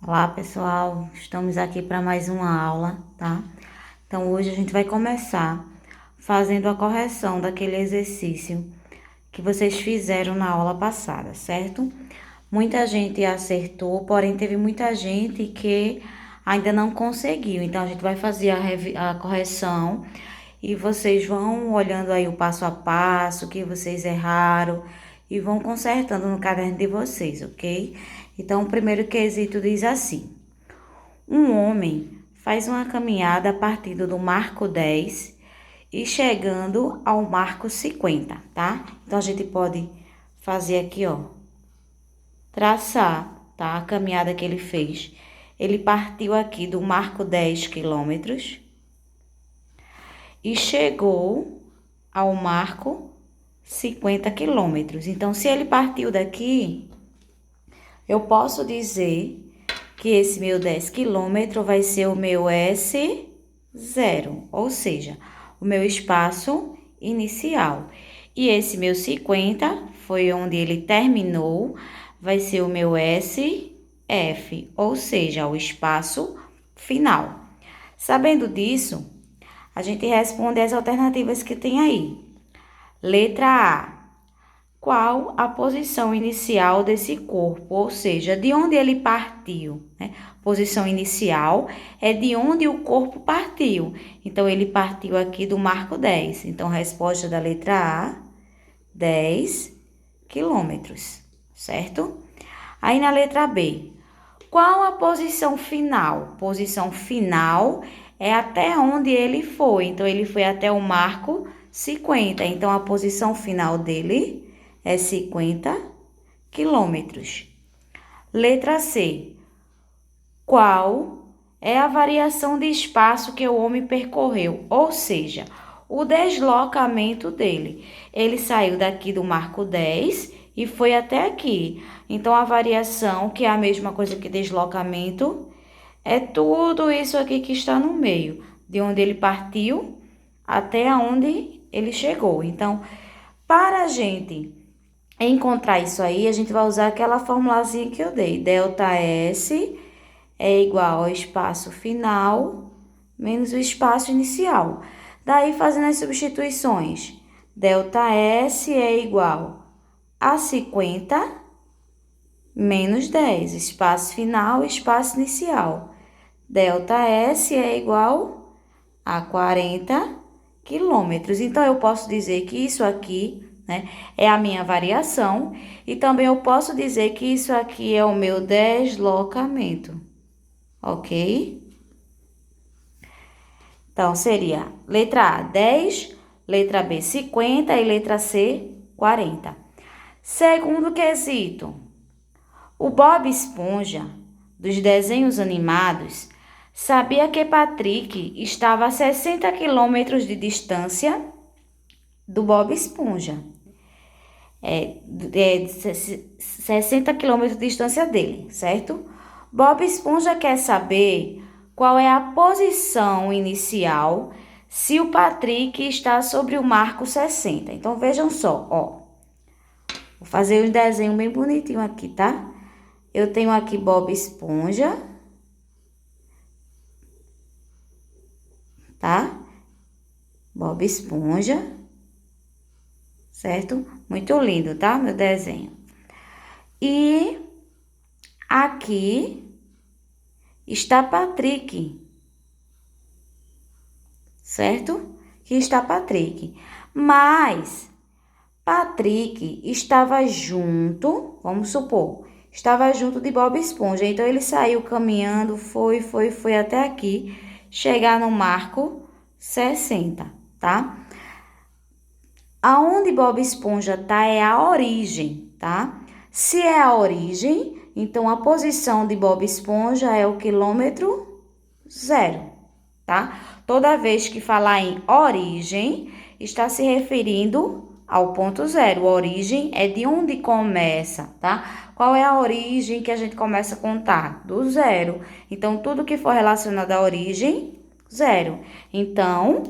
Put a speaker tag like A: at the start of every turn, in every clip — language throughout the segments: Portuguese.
A: Olá, pessoal. Estamos aqui para mais uma aula, tá? Então, hoje a gente vai começar fazendo a correção daquele exercício que vocês fizeram na aula passada, certo? Muita gente acertou, porém teve muita gente que ainda não conseguiu. Então, a gente vai fazer a correção e vocês vão olhando aí o passo a passo que vocês erraram e vão consertando no caderno de vocês, ok? Então, o primeiro quesito diz assim: um homem faz uma caminhada a partir do marco 10 e chegando ao marco 50, tá? Então, a gente pode fazer aqui, ó, traçar, tá? A caminhada que ele fez. Ele partiu aqui do marco 10 quilômetros e chegou ao marco 50 quilômetros. Então, se ele partiu daqui, eu posso dizer que esse meu 10 quilômetros vai ser o meu S0, ou seja, o meu espaço inicial. E esse meu 50 foi onde ele terminou, vai ser o meu SF, ou seja, o espaço final. Sabendo disso, a gente responde as alternativas que tem aí. Letra A. Qual a posição inicial desse corpo, ou seja, de onde ele partiu, né? Posição inicial é de onde o corpo partiu. Então, ele partiu aqui do marco 10. Então, resposta da letra A, 10 quilômetros, certo? Aí, na letra B, qual a posição final? Posição final é até onde ele foi. Então, ele foi até o marco 50. Então, a posição final dele é 50 quilômetros. Letra C. Qual é a variação de espaço que o homem percorreu? Ou seja, o deslocamento dele. Ele saiu daqui do marco 10 e foi até aqui. Então, a variação, que é a mesma coisa que deslocamento, é tudo isso aqui que está no meio, de onde ele partiu até onde ele chegou. Então, para a gente encontrar isso aí, a gente vai usar aquela formulazinha que eu dei. Delta S é igual ao espaço final menos o espaço inicial. Daí, fazendo as substituições, delta S é igual a 50 menos 10, espaço final, espaço inicial. Delta S é igual a 40 quilômetros. Então, eu posso dizer que isso aqui, né, é a minha variação. E também eu posso dizer que isso aqui é o meu deslocamento. Ok? Então, seria letra A, 10, letra B, 50 e letra C, 40. Segundo quesito, o Bob Esponja, dos desenhos animados, sabia que Patrick estava a 60 quilômetros de distância do Bob Esponja. 60 quilômetros de distância dele, certo? Bob Esponja quer saber qual é a posição inicial se o Patrick está sobre o marco 60. Então, vejam só, ó. Vou fazer um desenho bem bonitinho aqui, tá? Eu tenho aqui Bob Esponja, tá? Bob Esponja, certo? Muito lindo, tá? Meu desenho. E aqui está Patrick, certo? Aqui está Patrick. Mas Patrick estava junto, vamos supor, estava junto de Bob Esponja. Então, ele saiu caminhando, foi até aqui, chegar no marco 60, tá? Aonde Bob Esponja tá é a origem, tá? Se é a origem, então a posição de Bob Esponja é o quilômetro 0, tá? Toda vez que falar em origem, está se referindo ao ponto 0. A origem é de onde começa, tá? Qual é a origem que a gente começa a contar? Do 0. Então, tudo que for relacionado à origem, 0. Então,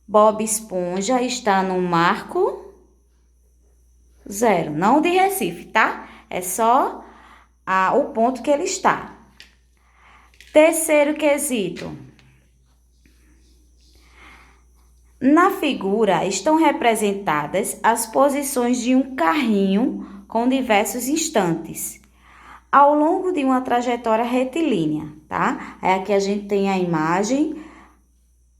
A: Bob Esponja está no marco 0. Não de Recife, tá? É só o ponto que ele está. Terceiro quesito. Na figura estão representadas as posições de um carrinho com diversos instantes ao longo de uma trajetória retilínea, tá? Aí aqui a gente tem a imagem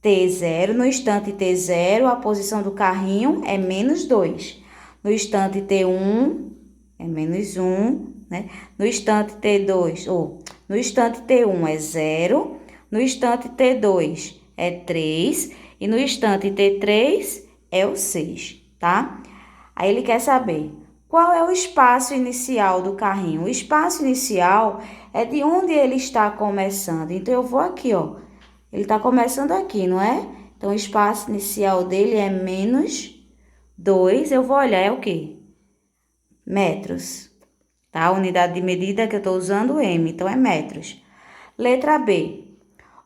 A: T0, no instante T0, a posição do carrinho é -2. No instante T1 é -1, né? No instante T2, no instante T1 é 0, no instante T2 é 3 e no instante T3 é o 6, tá? Aí ele quer saber qual é o espaço inicial do carrinho. O espaço inicial é de onde ele está começando. Então, eu vou aqui, ó. Ele está começando aqui, não é? Então, o espaço inicial dele é -2. Eu vou olhar, é o quê? Metros, tá? A unidade de medida que eu estou usando, M, então é metros. Letra B.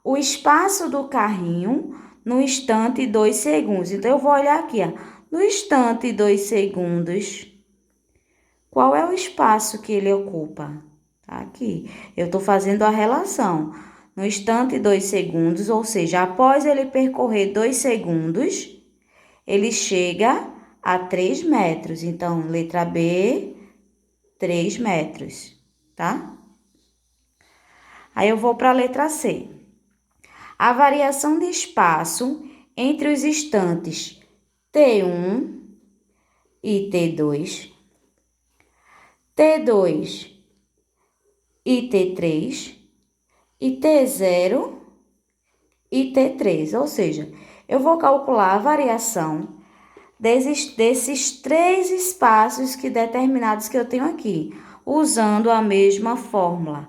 A: O espaço do carrinho no instante 2 segundos. Então, eu vou olhar aqui, ó. No instante 2 segundos, qual é o espaço que ele ocupa? Tá aqui. Eu estou fazendo a relação. No instante 2 segundos, ou seja, após ele percorrer 2 segundos, ele chega a 3 metros. Então, letra B, 3 metros, tá? Aí eu vou para a letra C. A variação de espaço entre os instantes T1 e T2, T2 e T3, e T0 e T3. Ou seja, eu vou calcular a variação desses três espaços determinados que eu tenho aqui, usando a mesma fórmula.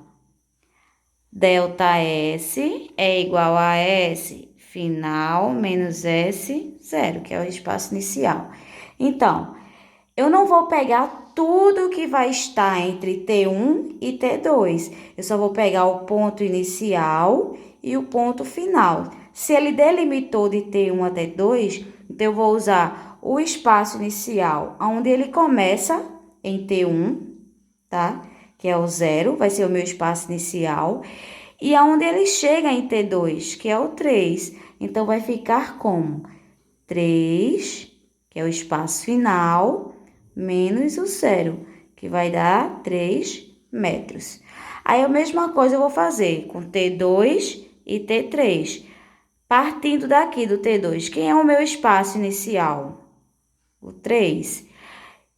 A: ΔS é igual a S final menos S zero, que é o espaço inicial. Então, eu não vou pegar tudo que vai estar entre T1 e T2. Eu só vou pegar o ponto inicial e o ponto final. Se ele delimitou de T1 a T2, então eu vou usar o espaço inicial, onde ele começa em T1, tá? Que é o 0, vai ser o meu espaço inicial. E aonde ele chega em T2, que é o 3. Então, vai ficar como 3, que é o espaço final, menos o 0, que vai dar 3 metros. Aí, a mesma coisa eu vou fazer com T2 e T3. Partindo daqui do T2, quem é o meu espaço inicial? O 3.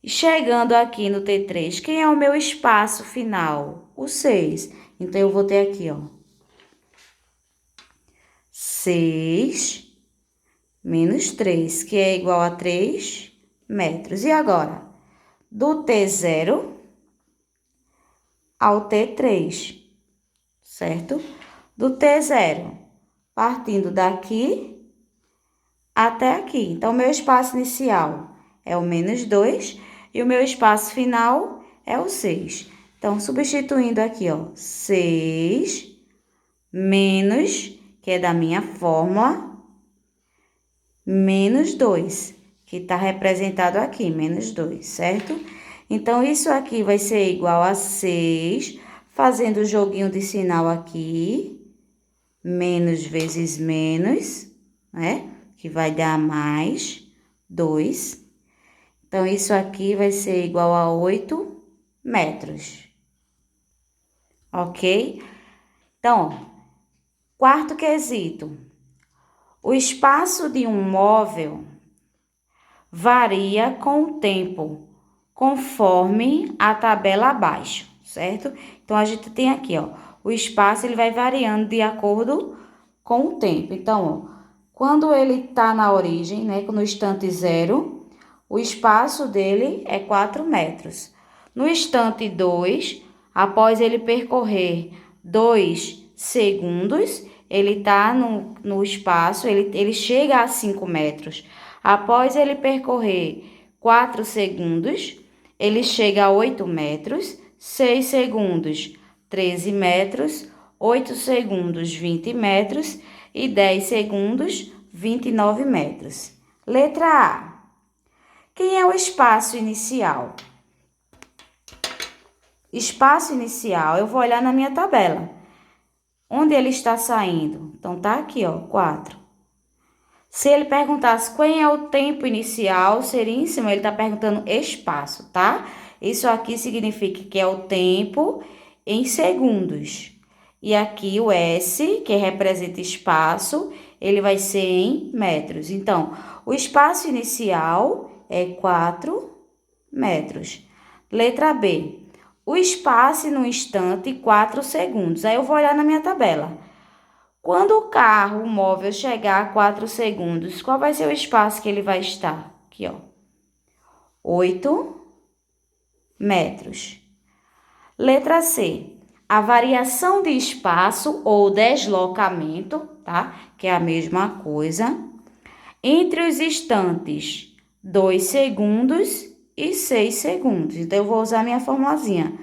A: E chegando aqui no T3, quem é o meu espaço final? O 6. Então, eu vou ter aqui, ó, 6 menos 3, que é igual a 3 metros. E agora? Do T0 ao T3, certo? Do T0, partindo daqui até aqui. Então, meu espaço inicial é o -2 e o meu espaço final é o 6. Então, substituindo aqui, ó, 6 menos, que é da minha fórmula, menos 2, que está representado aqui, menos 2, certo? Então, isso aqui vai ser igual a 6, fazendo o joguinho de sinal aqui, menos vezes menos, né? Que vai dar mais 2. Então, isso aqui vai ser igual a 8 metros. Ok? Então, quarto quesito. O espaço de um móvel varia com o tempo, conforme a tabela abaixo, certo? Então, a gente tem aqui, ó, o espaço ele vai variando de acordo com o tempo. Então, ó, quando ele tá na origem, né, no instante 0, o espaço dele é 4 metros. No instante 2, após ele percorrer 2 segundos, ele tá no espaço, ele chega a 5 metros. Após ele percorrer 4 segundos, ele chega a 8 metros, 6 segundos, 13 metros, 8 segundos, 20 metros e 10 segundos, 29 metros. Letra A. Quem é o espaço inicial? Espaço inicial, eu vou olhar na minha tabela. Onde ele está saindo? Então, tá aqui, ó, 4. Se ele perguntasse qual é o tempo inicial, seria em cima, ele está perguntando espaço, tá? Isso aqui significa que é o tempo em segundos. E aqui o S, que representa espaço, ele vai ser em metros. Então, o espaço inicial é 4 metros. Letra B. O espaço no instante, 4 segundos. Aí eu vou olhar na minha tabela. Quando o carro, o móvel, chegar a 4 segundos, qual vai ser o espaço que ele vai estar? Aqui, ó. 8 metros. Letra C. A variação de espaço ou deslocamento, tá? Que é a mesma coisa. Entre os instantes 2 segundos e 6 segundos. Então, eu vou usar minha formulazinha.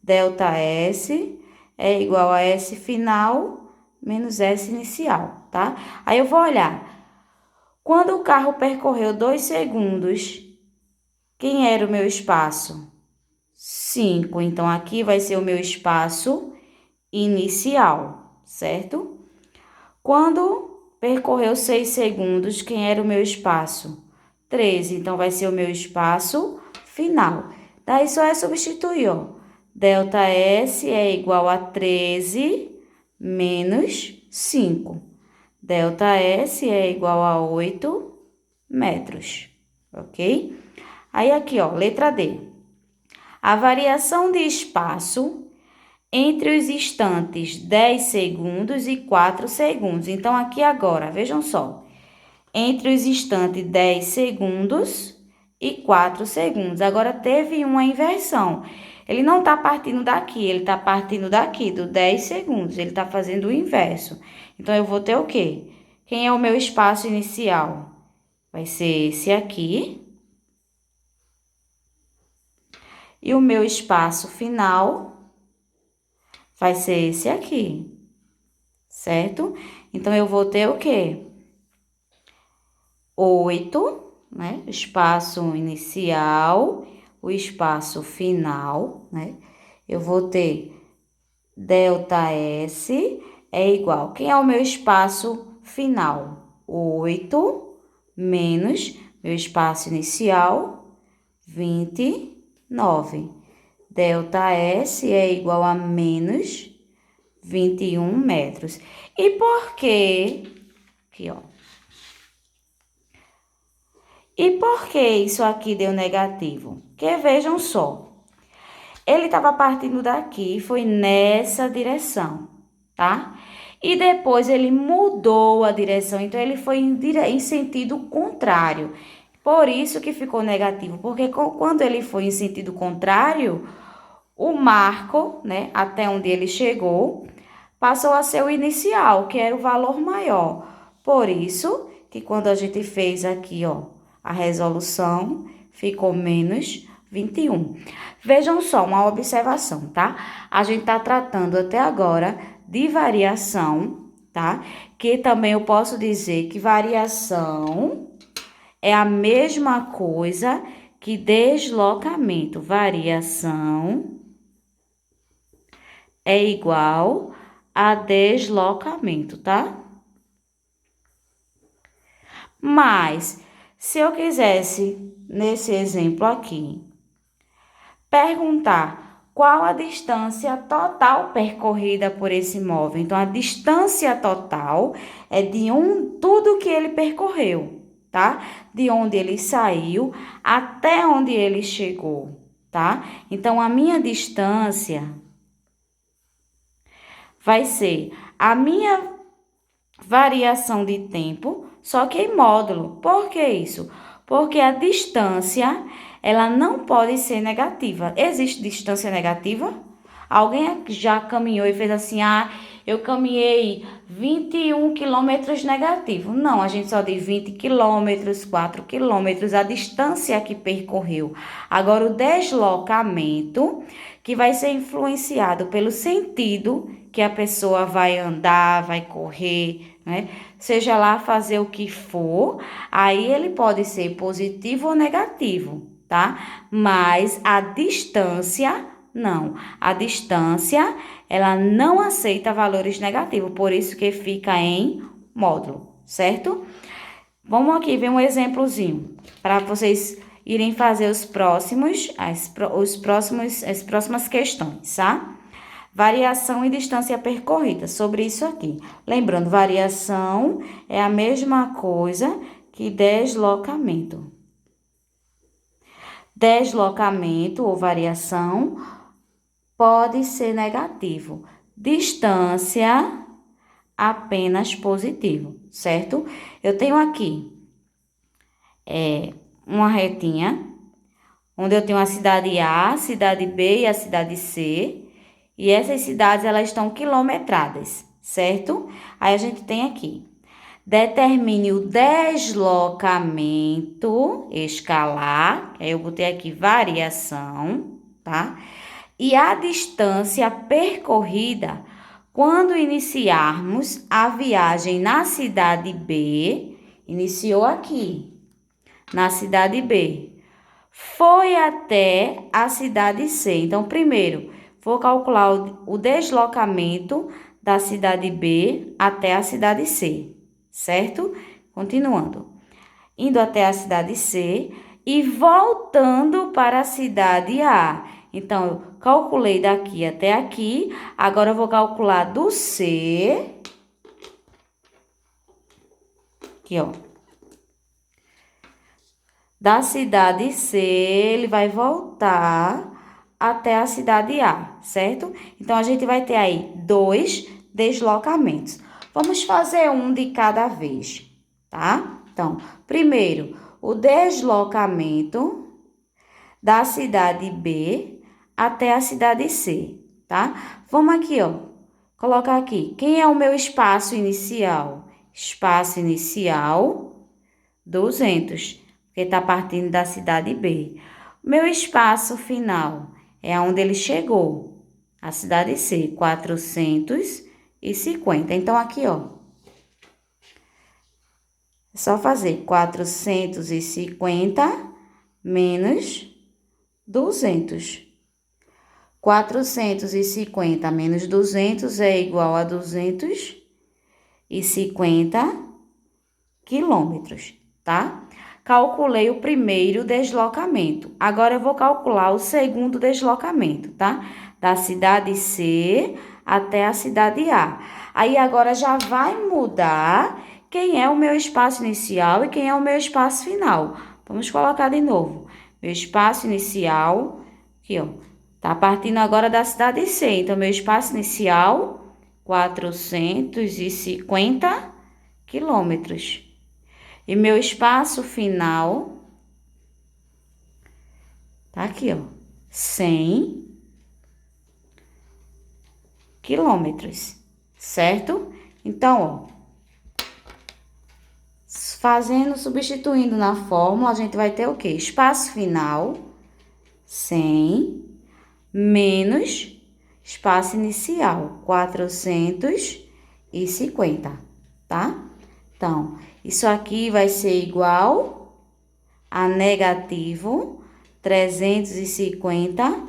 A: Delta S é igual a S final menos S inicial, tá? Aí eu vou olhar. Quando o carro percorreu 2 segundos, quem era o meu espaço? 5. Então, aqui vai ser o meu espaço inicial, certo? Quando percorreu 6 segundos, quem era o meu espaço? 13. Então, vai ser o meu espaço final. Daí, só é substituir, ó. Delta S é igual a 13 menos 5. Delta S é igual a 8 metros, ok? Aí, aqui, ó, letra D. A variação de espaço entre os instantes 10 segundos e 4 segundos. Então, aqui agora, vejam só. Entre os instantes 10 segundos e 4 segundos. Agora, teve uma inversão. Ele não está partindo daqui, ele está partindo daqui, do 10 segundos. Ele está fazendo o inverso. Então, eu vou ter o quê? Quem é o meu espaço inicial? Vai ser esse aqui. E o meu espaço final vai ser esse aqui, certo? Então, eu vou ter o quê? 8, né? Espaço inicial, o espaço final, né? Eu vou ter delta S é igual. Quem é o meu espaço final? 8 menos meu espaço inicial, 29. Delta S é igual a menos 21 metros. E por quê? Aqui, ó. E por que isso aqui deu negativo? Porque vejam só. Ele estava partindo daqui, foi nessa direção, tá? E depois ele mudou a direção, então ele foi em sentido contrário. Por isso que ficou negativo, porque quando ele foi em sentido contrário, o marco, né, até onde ele chegou, passou a ser o inicial, que era o valor maior. Por isso que quando a gente fez aqui, ó, a resolução, ficou menos 21. Vejam só uma observação, tá? A gente tá tratando até agora de variação, tá? Que também eu posso dizer que variação é a mesma coisa que deslocamento. Variação é igual a deslocamento, tá? Mas, se eu quisesse, nesse exemplo aqui, perguntar qual a distância total percorrida por esse móvel. Então, a distância total é de tudo que ele percorreu, tá? De onde ele saiu até onde ele chegou, tá? Então, a minha distância vai ser a minha variação de tempo, só que em módulo. Por que isso? Porque a distância, ela não pode ser negativa. Existe distância negativa? Alguém já caminhou e fez assim, eu caminhei 21 quilômetros negativo. Não, a gente só diz 20 quilômetros, 4 quilômetros, a distância que percorreu. Agora, o deslocamento, que vai ser influenciado pelo sentido que a pessoa vai andar, vai correr, né? Seja lá fazer o que for, aí ele pode ser positivo ou negativo, tá? Mas a distância, não. A distância ela não aceita valores negativos, por isso que fica em módulo, certo? Vamos aqui ver um exemplozinho, para vocês irem fazer as próximas questões, tá? Variação e distância percorrida, sobre isso aqui. Lembrando, variação é a mesma coisa que deslocamento. Deslocamento ou variação pode ser negativo. Distância, apenas positivo, certo? Eu tenho aqui uma retinha, onde eu tenho a cidade A, a cidade B e a cidade C. E essas cidades, elas estão quilometradas, certo? Aí a gente tem aqui, determine o deslocamento escalar, aí eu botei aqui variação, tá? E a distância percorrida quando iniciarmos a viagem na cidade B, iniciou aqui, na cidade B, foi até a cidade C. Então, primeiro, vou calcular o deslocamento da cidade B até a cidade C, certo? Continuando. Indo até a cidade C e voltando para a cidade A. Então, eu calculei daqui até aqui. Agora, eu vou calcular do C. Aqui, ó. Da cidade C, ele vai voltar até a cidade A, certo? Então, a gente vai ter aí 2 deslocamentos. Vamos fazer um de cada vez, tá? Então, primeiro, o deslocamento da cidade B até a cidade C, tá? Vamos aqui, ó, colocar aqui. Quem é o meu espaço inicial? Espaço inicial, 200, porque tá partindo da cidade B. Meu espaço final é onde ele chegou, a cidade C, 450. Então, aqui, ó, é só fazer 450 menos 200. 450 menos 200 é igual a 250 quilômetros, tá? Calculei o primeiro deslocamento. Agora, eu vou calcular o segundo deslocamento, tá? Da cidade C até a cidade A. Aí, agora, já vai mudar quem é o meu espaço inicial e quem é o meu espaço final. Vamos colocar de novo. Meu espaço inicial, aqui, ó, tá partindo agora da cidade C. Então, meu espaço inicial, 450 quilômetros. E meu espaço final, tá aqui, ó, 100 quilômetros, certo? Então, ó, substituindo na fórmula, a gente vai ter o quê? Espaço final, 100, menos espaço inicial, 450, tá? Então, isso aqui vai ser igual a negativo 350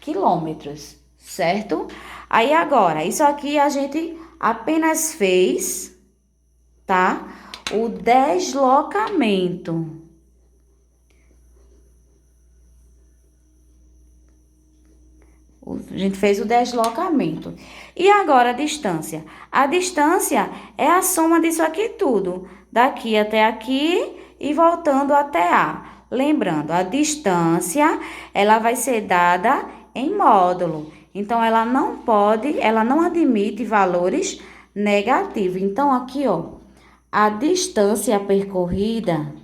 A: quilômetros, certo? Aí, agora, isso aqui a gente apenas fez, tá? O deslocamento. A gente fez o deslocamento. E agora a distância? A distância é a soma disso aqui tudo. Daqui até aqui e voltando até A. Lembrando, a distância, ela vai ser dada em módulo. Então, ela não admite valores negativos. Então, aqui, ó, a distância percorrida...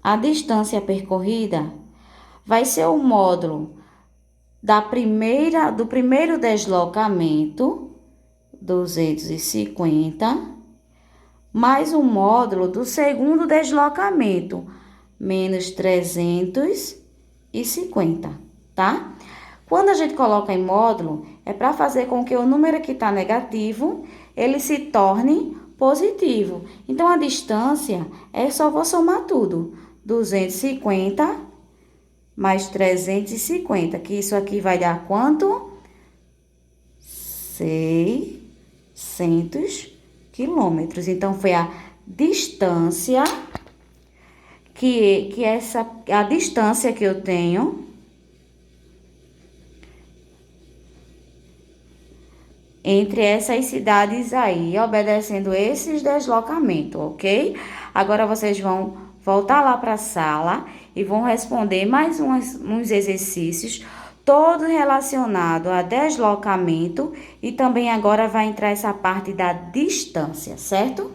A: A distância percorrida vai ser o módulo do primeiro deslocamento, 250, mais o módulo do segundo deslocamento, menos 350, tá? Quando a gente coloca em módulo, é para fazer com que o número que está negativo, ele se torne positivo. Então, a distância, só vou somar tudo. 250 mais 350, que isso aqui vai dar quanto? 600 quilômetros. Então, foi a distância a distância que eu tenho entre essas cidades aí, obedecendo esses deslocamentos, ok? Agora vocês vão voltar lá para a sala e vão responder mais uns exercícios, todo relacionado a deslocamento, e também agora vai entrar essa parte da distância, certo?